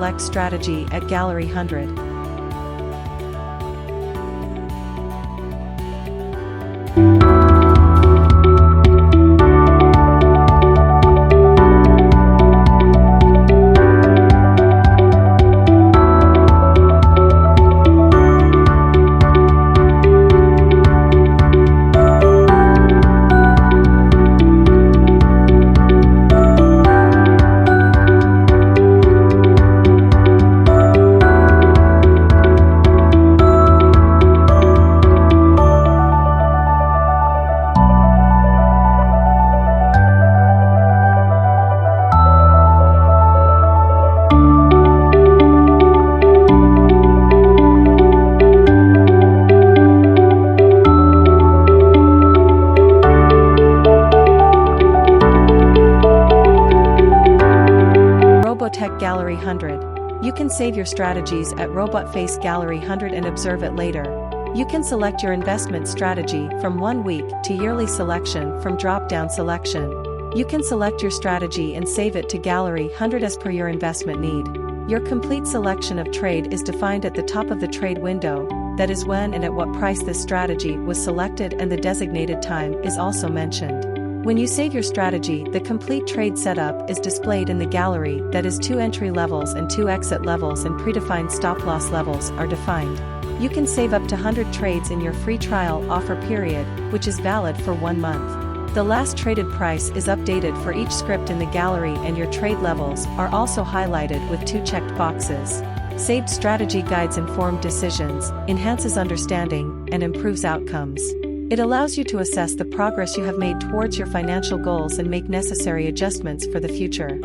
select strategy at Gallary 100. Robo-tech Gallary 100. You can save your strategies at Robot Face Gallary 100 and observe it later. You can select your investment strategy from 1 week to yearly selection from drop-down selection. You can select your strategy and save it to Gallary 100 as per your investment need. Your complete selection of trade is defined at the top of the trade window, that is when and at what price this strategy was selected, and the designated time is also mentioned. When you save your strategy, the complete trade setup is displayed in the gallery, that is 2 entry levels and 2 exit levels, and predefined stop-loss levels are defined. You can save up to 100 trades in your free trial offer period, which is valid for 1 month. The last traded price is updated for each script in the gallery, and your trade levels are also highlighted with 2 checked boxes. Saved strategy guides informed decisions, enhances understanding, and improves outcomes. It allows you to assess the progress you have made towards your financial goals and make necessary adjustments for the future.